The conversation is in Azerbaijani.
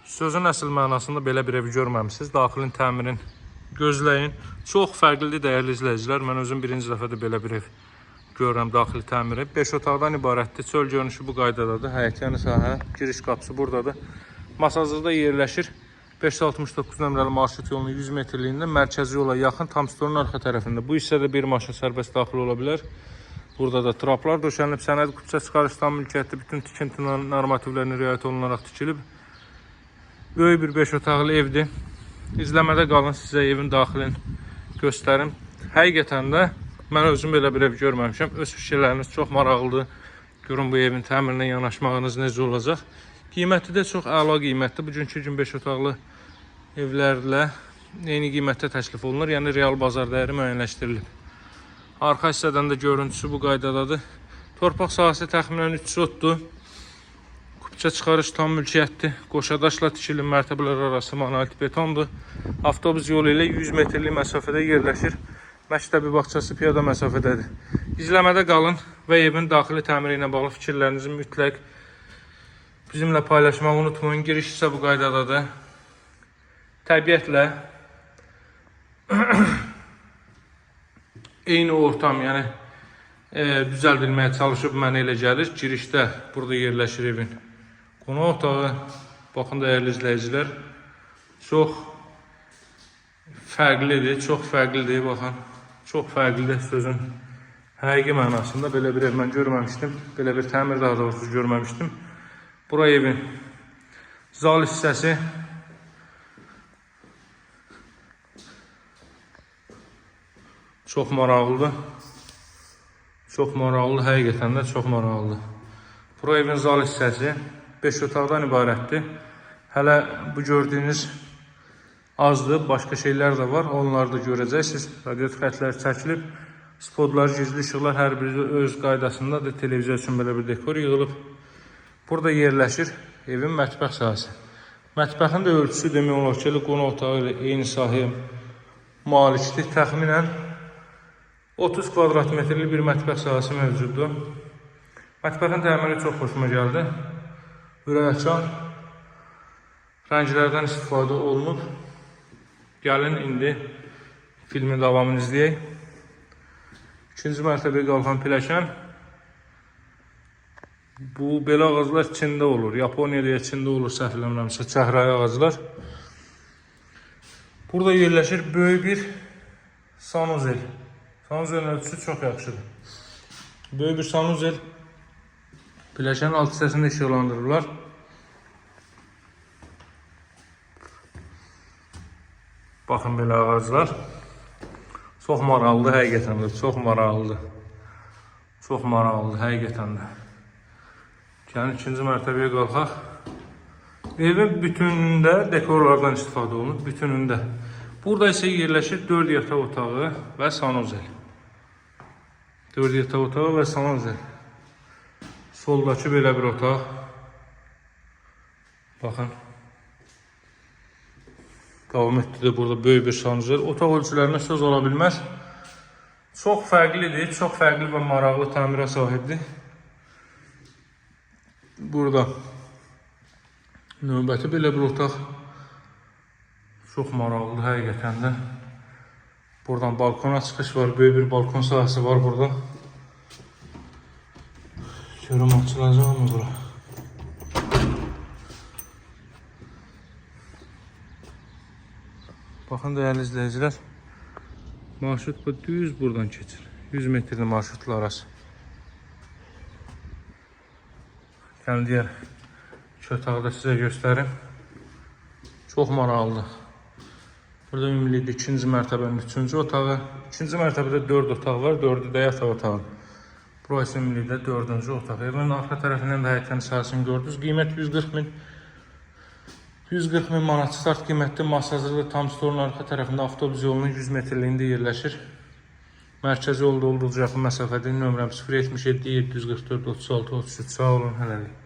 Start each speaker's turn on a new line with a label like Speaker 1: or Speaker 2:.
Speaker 1: Sözün əsl mənasında belə bir evi görməmişsiniz. Daxilin təmirin gözləyin. Çox fərqlidir dəyərli izləyicilər. Mən özüm birinci dəfədə belə bir ev görürəm daxili təmiri. 5 otaqdan ibarətdir. Çöl görünüşü bu qaydadadır. Həyətyanı sahə, giriş qapısı buradadır. Masazırda yerləşir. 569 nömrəli marşrut yolunun 100 metrliyində mərkəzi yola yaxın tam storun arxa tərəfində. Bu hissədə bir maşın sərbəst daxil ola bilər. Burada da traplar döşənilib. Sənəd kupça çıxarış tam mülkiyyətli bütün tikinti normativlərinə riayət olunaraq tikilib. Böyük bir 5 otaqlı evdir. İzləmədə qalın, sizə evin daxilini göstərim. Həqiqətən də mən özüm belə bir ev görməmişəm. Öz fikirləriniz çox maraqlıdır. Görün bu evin təmirinə yanaşmağınız necə olacaq. Qiyməti də çox əla qiymətdir. Bugünkü gün 5 otaqlı evlərlə eyni qiymətdə təklif olunur. Yəni real bazar dəyəri müəyyənləşdirilib. Arxa hissədən də görüntüsü bu qaydadadır. Torpaq sahəsi təxminən 3 sotdur. Kupça çıxarış tam mülkiyyətdir. Qoşadaşla tikilib mərtəbələr arası monolit betondur. Avtobus yolu ilə 100 metrlik məsafədə yerləşir. Məktəbi bağçası piyada məsafədədir. İzləmədə qalın və evin daxili təmiri ilə bağlı fikirlərinizi mütləq bizimlə paylaşmağı unutmayın. Giriş isə bu qaydadadır. Təbiətlə eyni ortam, yəni düzəldilməyə çalışıb mənə elə gəlir. Girişdə burada yerləşir evin qonaq otağı. Baxın dəyərli izləyicilər, çox fərqlidir, baxın. Çox fərqlidir sözün həqiqi mənasında. Belə bir ev mən görməmişdim. Belə bir təmir daha doğrusu görməmişdim. Bura evin zal hissəsi. Çox maraqlıdır. Çox maraqlıdır, həqiqətən də çox maraqlıdır. Bura evin zal hissəsi 5 otaqdan ibarətdir. Hələ bu gördüyünüz azdır, başqa şeylər də var. Onları da görəcəksiniz. Radiator xətləri çəkilib. Spodlar, gizli işıqlar hər biri öz qaydasındadır. Televiziya üçün belə bir dekor yığılıb. Burada yerləşir evin mətbəx sahəsi. Mətbəxin də ölçüsü demək olar ki, qonaq otağı ilə eyni sahəyə malikdir. Təxminən 30 kvadrat metrlik bir mətbəx sahəsi mövcuddur. Mətbəxin təmiri çox xoşuma gəldi. Ürəkaçan rənglərdən istifadə olunub. Gəlin indi filmin davamını izləyək. 2-ci mərtəbəyə qalxan pilləkən. Bu belə ağaclar Çində olur. Yaponiyada Çində olur, səhv eləmirəmsə, çəhrayı ağaclar. Burada yerləşir böyük bir sanuzel. Sanuzelin ölçüsü çox yaxşıdır. Böyük bir sanuzel. Pilləkənin alt hissəsində işıqlandırırlar. Baxın belə ağaclar. Çox maraqlıdır, həqiqətən də. Çox maraqlıdır. Çox maraqlıdır, həqiqətən də. Yəni, 2-ci mərtəbəyə qalxaq. Evin bütünündə dekorlardan istifadə olunur, bütünündə. Burada isə yerləşir 4 yataq otağı və sanuzel. 4 yataq otağı və sanuzel. Soldakı belə bir otaq. Baxın. Davam etdi də burada böyük bir sanuzel. Otaq ölçülərinə söz ola bilməz. Çox fərqlidir, çox fərqli və maraqlı təmirə sahibdir. Burada növbəti belə bir otaq. Çox maraqlıdır, həqiqətən də. Buradan balkona çıxış var, böyük bir balkon sahəsi var burada. Görüm açılacaq mı bura? Baxın dəyərli izləyicilər. Marşrut bu düz buradan keçir. 100 metrli marşrutlar arası. Yəni digər iki otağı da sizə göstərim. Çox maraqlıdır. Burada ümumilikdə 2-ci mərtəbənin 3-cü otağı. 2-ci mərtəbədə 4 otaq var, 4-ü də yataq otağı. Burası ümumilikdə 4-cü otaq. Evin arxa tərəfindən də həyətən sahəsini gördünüz. Qiymət 140 min manat start qiymətli. Masazırda tam storun arxa tərəfində avtobus yolunun 100 metrliyində yerləşir. Mərkəzi yolda olduqca yaxın məsafədə. Nömrəm 077 744 36 33. Sağ olun, hələlik.